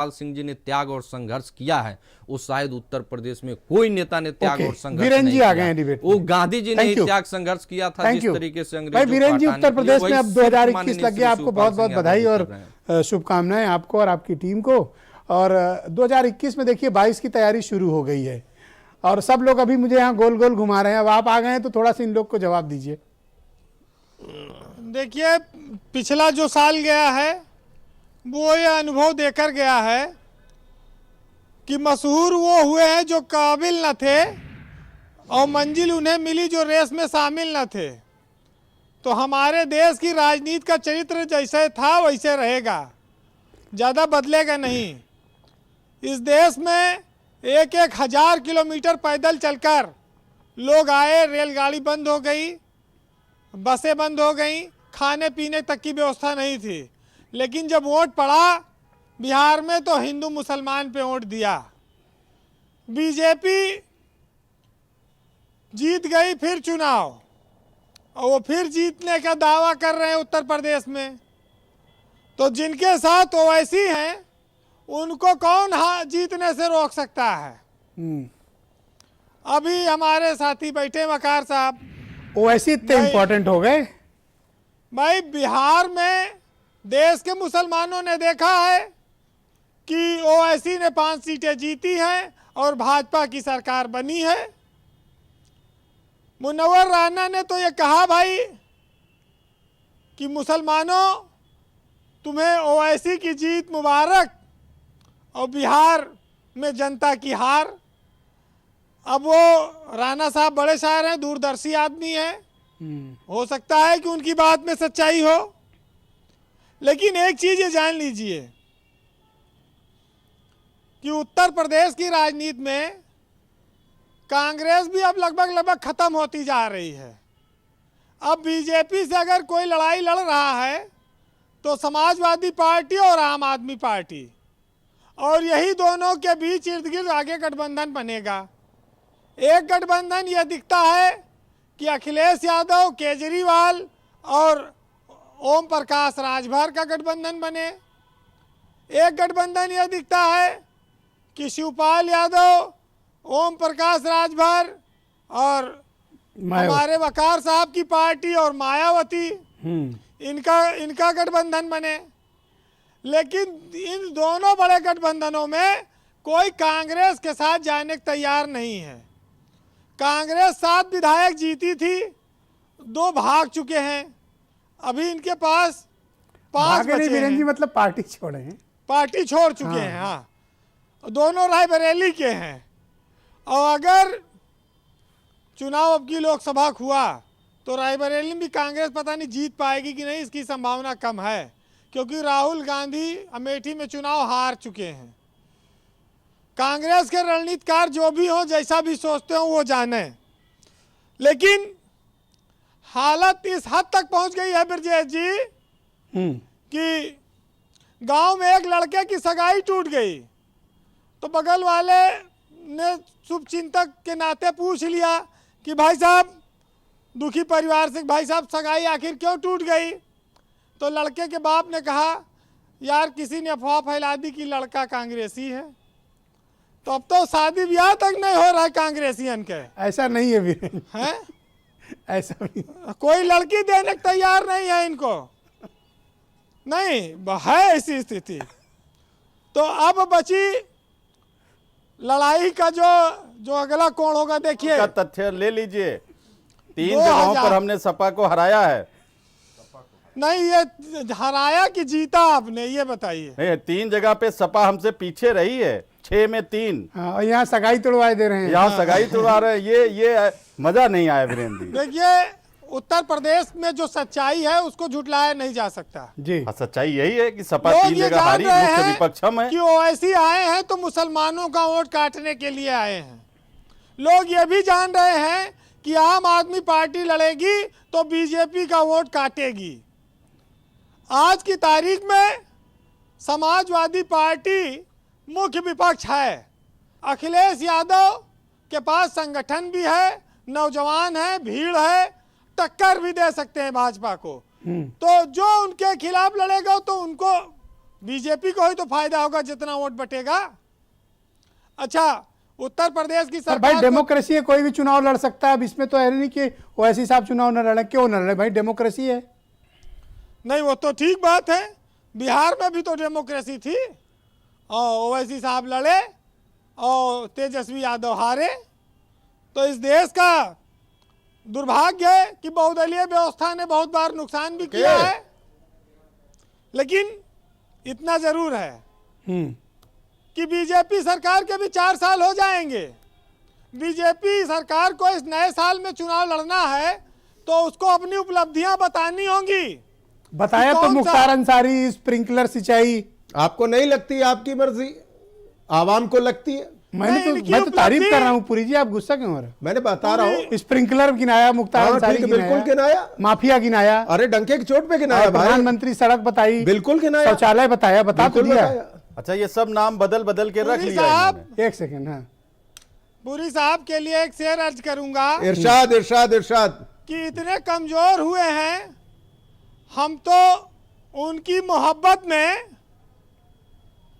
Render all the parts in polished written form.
पाल सिंह जी ने त्याग और संघर्ष किया है, वो शायद उत्तर प्रदेश में कोई नेता ने त्याग और संघर्ष वीरेन नहीं जी आ किया। गए हैं डिबेट वो में। गांधी जी ने Thank you. त्याग संघर्ष किया था, जिस तरीके से भाई वीरेन जी, उत्तर प्रदेश में अब 2021 लग गया, आपको बहुत बहुत बधाई और शुभकामनाएं आपको और आपकी टीम को। और 2021 में देखिए 22 की तैयारी शुरू हो गई है और सब लोग अभी मुझे यहाँ गोल गोल घुमा रहे हैं। अब आप आ गए हैं तो थोड़ा सा इन लोग को जवाब दीजिए। देखिए, पिछला जो साल गया है वो ये अनुभव देकर गया है कि मशहूर वो हुए हैं जो काबिल न थे और मंजिल उन्हें मिली जो रेस में शामिल न थे। तो हमारे देश की राजनीति का चरित्र जैसे था वैसे रहेगा, ज़्यादा बदलेगा नहीं। इस देश में एक एक हज़ार किलोमीटर पैदल चलकर लोग आए, रेलगाड़ी बंद हो गई, बसें बंद हो गई, खाने पीने तक की व्यवस्था नहीं थी। लेकिन जब वोट पड़ा बिहार में तो हिंदू मुसलमान पे वोट दिया। बीजेपी जीत गई फिर चुनाव और वो फिर जीतने का दावा कर रहे हैं उत्तर प्रदेश में। तो जिनके साथ ओवैसी हैं उनको कौन जीतने से रोक सकता है। अभी हमारे साथी बैठे वकार साहब, ओवैसी इतने इम्पोर्टेंट हो गए भाई। बिहार में देश के मुसलमानों ने देखा है कि ओवैसी ने 5 सीटें जीती हैं और भाजपा की सरकार बनी है। मुनव्वर राना ने तो ये कहा भाई कि मुसलमानों तुम्हें ओवैसी की जीत मुबारक और बिहार में जनता की हार। अब वो राणा साहब बड़े शायर हैं, दूरदर्शी आदमी हैं, हो सकता है कि उनकी बात में सच्चाई हो। लेकिन एक चीज़ ये जान लीजिए कि उत्तर प्रदेश की राजनीति में कांग्रेस भी अब लगभग खत्म होती जा रही है। अब बीजेपी से अगर कोई लड़ाई लड़ रहा है तो समाजवादी पार्टी और आम आदमी पार्टी, और यही दोनों के बीच इर्द गिर्द आगे गठबंधन बनेगा। एक गठबंधन यह दिखता है कि अखिलेश यादव, केजरीवाल और ओम प्रकाश राजभर का गठबंधन बने। एक गठबंधन यह दिखता है कि शिवपाल यादव, ओम प्रकाश राजभर और हमारे वकार साहब की पार्टी और मायावती, इनका गठबंधन बने। लेकिन इन दोनों बड़े गठबंधनों में कोई कांग्रेस के साथ जाने को तैयार नहीं है। कांग्रेस 7 विधायक जीती थी, 2 भाग चुके हैं, अभी इनके पास 5 बचे हैं। जी मतलब पार्टी छोड़े हैं, पार्टी छोड़ चुके हैं। हाँ, दोनों रायबरेली के हैं। और अगर चुनाव अब की लोकसभा हुआ तो रायबरेली में भी कांग्रेस पता नहीं जीत पाएगी कि नहीं, इसकी संभावना कम है, क्योंकि राहुल गांधी अमेठी में चुनाव हार चुके हैं। कांग्रेस के रणनीतिकार जो भी हो, जैसा भी सोचते हो वो जाने। लेकिन हालत इस हद तक पहुंच गई है ब्रजेश जी कि गांव में एक लड़के की सगाई टूट गई तो बगल वाले ने शुभचिंतक के नाते पूछ लिया कि भाई साहब, दुखी परिवार से, भाई साहब सगाई आखिर क्यों टूट गई? तो लड़के के बाप ने कहा यार किसी ने अफवाह फैला दी कि लड़का कांग्रेसी है। तो अब तो शादी ब्याह तक नहीं हो रहा है कांग्रेसियन के। ऐसा नहीं है वीरेन, हैं? ऐसा भी कोई लड़की देने को तैयार नहीं है इनको, नहीं है ऐसी स्थिति। तो अब बची लड़ाई का जो अगला कोण होगा। देखिए का तथ्य ले लीजिए, 3 जगहों पर हमने सपा को हराया है। नहीं, ये हराया कि जीता आपने, ये बताइए। नहीं, 3 जगह पे सपा हमसे पीछे रही है, 6 में 3। हाँ, और यहाँ सगाई तोड़वाए दे रहे हैं, यहाँ सगाई तोड़वा रहे हैं। ये मजा नहीं आया वीरेंद्र जी। देखिए, उत्तर प्रदेश में जो सच्चाई है उसको झुटलाया नहीं जा सकता जी। सच्चाई यही है कि सपा लोग 3 ये जगह जान हारी, रहे मुख्य हैं विपक्ष हम है कि ओवैसी आए हैं तो मुसलमानों का वोट काटने के लिए आए हैं। लोग ये भी जान रहे हैं कि आम आदमी पार्टी लड़ेगी तो बीजेपी का वोट काटेगी। आज की तारीख में समाजवादी पार्टी मुख्य विपक्ष है। अखिलेश यादव के पास संगठन भी है, नौजवान है, भीड़ है, टक्कर भी दे सकते हैं भाजपा को। तो जो उनके खिलाफ लड़ेगा तो उनको बीजेपी को ही तो फायदा होगा जितना वोट बटेगा। अच्छा, उत्तर प्रदेश की पर भाई सरकार डेमोक्रेसी है, कोई भी चुनाव लड़ सकता है। अब इसमें तो है नहीं कि ओवैसी साहब चुनाव न लड़े। क्यों न लड़े भाई, डेमोक्रेसी है। नहीं, वो तो ठीक बात है, बिहार में भी तो डेमोक्रेसी थी और ओवैसी साहब लड़े और तेजस्वी यादव हारे। तो इस देश का दुर्भाग्य है कि बहुदलीय व्यवस्था ने बहुत बार नुकसान भी किया है, लेकिन इतना जरूर है कि बीजेपी सरकार के भी 4 साल हो जाएंगे। बीजेपी सरकार को इस नए साल में चुनाव लड़ना है तो उसको अपनी उपलब्धियां बतानी होंगी। बताया तो कौन सा- मुख्तार अंसारी, स्प्रिंकलर सिंचाई। आपको नहीं लगती? आपकी मर्जी, आवाम को लगती है। मैं नहीं, तो इनकी तारीफ उपलब्धि- कर रहा हूँ पुरी जी, आप गुस्सा क्यों हो रहे मैंने बता रहा हूँ। हो? स्प्रिंकलर गिनाया, मुख्तार हाँ, अंसारी ठीक है, बिल्कुल गिनाया। माफिया गिनाया, अरे डंके की चोट पे गिनाया और भाई। प्रधानमंत्री सड़क बताई, बिल्कुल गिनाया, शौचालय बताया, बता तो बिल्कुल दिया। बताया। अच्छा, ये सब नाम बदल बदल के रख पुरी लिया साहब, इन्होंने। एक सेकंड। हाँ, पुरी साहब के लिए एक शेर अर्ज करूंगा इरशाद इरशाद इरशाद। कि इतने कमजोर हुए हैं हम तो उनकी मोहब्बत में,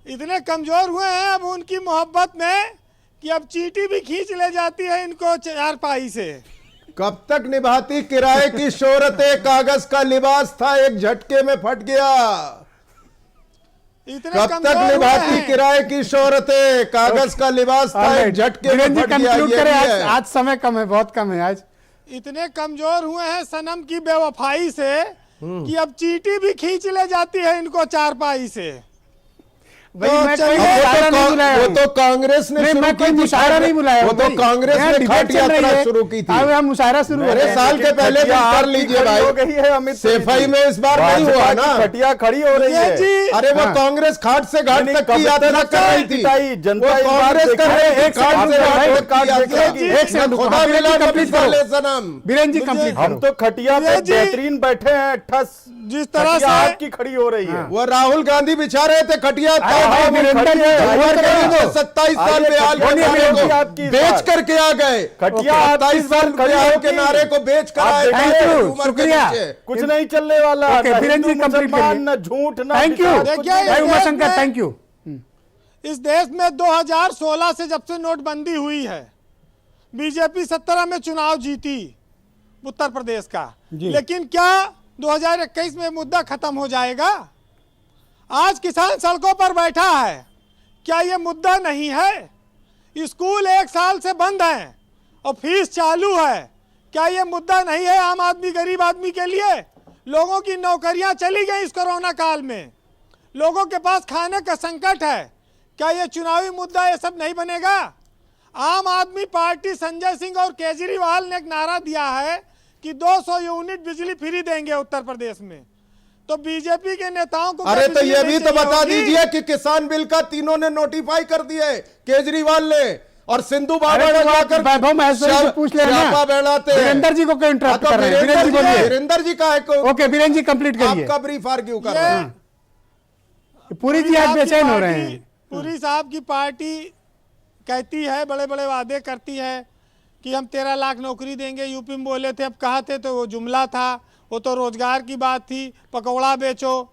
इतने कमजोर हुए हैं अब उनकी मोहब्बत में कि अब चींटी भी खींच ले जाती है इनको चारपाई से। कब तक निभाती किराए की शोहरतें, कागज का लिबास था एक झटके में फट गया। इतने कब तक कमजोर हुए निभाती हैं। किराए की शोहरतें, कागज का लिबास था एक झटके में वीरेंद्र जी फट गया। कंक्लूड ये करें, भी आज है। आज समय कम है, बहुत कम है आज। इतने कमजोर हुए हैं सनम की बेवफाई से कि अब चींटी भी खींच ले जाती है इनको चारपाई से। भाई तो मैं चलिए, कोई मुशायरा नहीं बुलाया वो हूँ। तो कांग्रेस ने नहीं, शुरू मैं की कोई थी। मुशायरा नहीं बुलाया वो हूँ तो भाई। कांग्रेस यहाँ ने डिबेट खाट चल रही यात्रा है। शुरू की थी। अब यहाँ मुशायरा शुरू हो मेरे रहा है। साल के पहले दिन कर लीजिए भाई। हो गई है अमित सफाई में इस बार नहीं हुआ भाजपा ना। की खटिया खड़ी हो रही ये है। जी, अरे वो हाँ। कांग्रेस घाट से घाट नहीं, तक कब की यात्रा तक कर रही थी। पिटाई, जनता वो इस बार कांग्रेस कर रही थी, एक घाट सेकंड से रुको घाट भाई, तक की यात्रा। एक सेकंड रुको, खुदा हाँ, मिला बिल्कुल नबी complete करो। साले सनम। बीरेन जी कंप्लीट हम तो खटिया पे ये जी- बेहतरीन बैठे हैं, ठस जिस तरह खटिया से आपकी खड़ी हो रही है। वो राहुल गांधी बिछा रहे थे खटिया। भाई, वीरेंद्र जी, उम्र खड़ी के है। नीचे 27 साल आइए, बेहाल के खटिया नारे होगी को आपकी इस बेच बार। करके आ गए। खटिया आपकी 27 इस बार साल खड़ी बेहाल होगी। के नारे को बेच कर आप आए देखिए, थे थैंक यू, उम्र के शुक्रिया। नीचे। कुछ नहीं चलने वाला। ओके, ना बीरेन जी हिंदू, कंप्लीट मुसलमान, करिए। ना झूठ, ना थैंक यू, विकास, देखिए, कुछ ये नहीं। भाई देश उमाशंकर, में- थैंक यू। इस देश में 2016 से जब से नोटबंदी हुई है, बीजेपी 17 में चुनाव जीती उत्तर प्रदेश का, जी। लेकिन क्या 2021 में मुद्दा खत्म हो जाएगा? आज किसान सड़कों पर बैठा है, क्या ये मुद्दा नहीं है? स्कूल 1 साल से बंद हैं और फीस चालू है, क्या ये मुद्दा नहीं है आम आदमी, गरीब आदमी के लिए? लोगों की नौकरियां चली गई इस कोरोना काल में, लोगों के पास खाने का संकट है, क्या ये चुनावी मुद्दा ये सब नहीं बनेगा? आम आदमी पार्टी संजय सिंह और केजरीवाल ने एक नारा दिया है कि 200 यूनिट बिजली फ्री देंगे उत्तर प्रदेश में। तो बीजेपी के नेताओं को अरे क्या तो बिजली ये नहीं भी तो चाहिए बता होगी? दीजिए कि किसान बिल का तीनों ने नोटिफाई कर दिया है, केजरीवाल ने और सिंधु बाबा अरे ने तो आप जाकर वैभव महेश्वरी से पूछ लेना। स्यापा बेड़ाते हैं। वीरेंद्र जी को क्यों इंटरप्ट हाँ, तो कर रहे हैं? वीरेंद्र जी बोलिए। वीरेंद्र जी का है को ओके, वीरेंद्र जी कंप्लीट करिए। आपका ब्रीफ आर्ग्यू कर ये- रहे हैं। पूरी जी पुरी आज साहब की बेचैन हो पार्टी- रहे हैं। पुरी साहब की पार्टी कहती है, बड़े बड़े वादे करती है कि हम 13 लाख नौकरी देंगे। यूपी में बोले थे, अब कहा थे तो वो जुमला था, वो तो रोजगार की बात थी, पकौड़ा बेचो,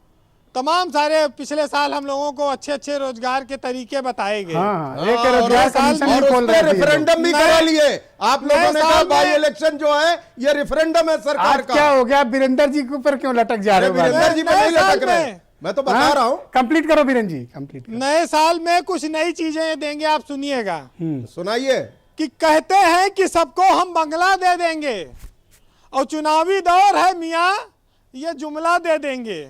तमाम सारे पिछले साल हम लोगों को अच्छे अच्छे रोजगार के तरीके बताए गए। हाँ, एक और रोजगार साल कमीशन और भी उस खोल पे रहे थे ये लोग। रेफरेंडम भी नए- करा लिए। आप लोगों नए ने कहा साल में- बाई इलेक्शन जो है ये रेफरेंडम है सरकार आज क्या का। हो गया? वीरेंद्र जी के ऊपर क्यों लटक जा रहे हो? वीरेंद्र बार-बार? जी पे नए नहीं साल लटक रहे, में- मैं तो बता रहा हूँ। कंप्लीट करो वीरेंद्र जी, कंप्लीट करो। नए साल में कुछ नई चीजें देंगे, आप सुनिएगा। सुनाइए। कि कहते हैं कि सबको हम बंगला दे देंगे और चुनावी दौर है मियाँ, ये जुमला दे देंगे,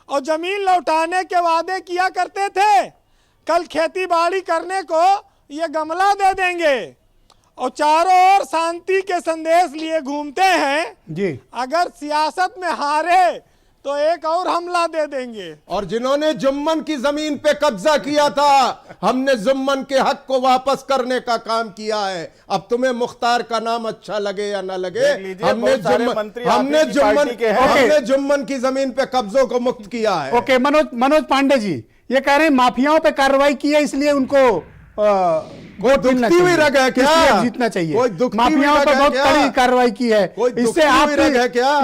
और जमीन लौटाने के वादे किया करते थे, कल खेती बाड़ी करने को ये गमला दे देंगे, और चारों ओर शांति के संदेश लिए घूमते हैं। जी, अगर सियासत में हारे तो एक और हमला दे देंगे। और जिन्होंने जुम्मन की जमीन पे कब्जा किया था, हमने जुम्मन के हक को वापस करने का काम किया है। अब तुम्हें मुख्तार का नाम अच्छा लगे या ना लगे, देख लीजिए, बहुत सारे मंत्री आप ही की पार्टी के हैं। हमने जुम्मन की जमीन पे कब्जों को मुक्त किया है। ओके, मनोज पांडे जी ये कह रहे हैं माफियाओं पे कार्रवाई की है, इसलिए उनको वोट मिलना दुखती हुई चाहिए। रग है क्या? इसलिए अब जीतना चाहिए। कोई दुखती हुई माफियाओं रग पे है बहुत क्या? कड़ी कार्रवाई की है, कोई इससे दुखती हुई रग है क्या?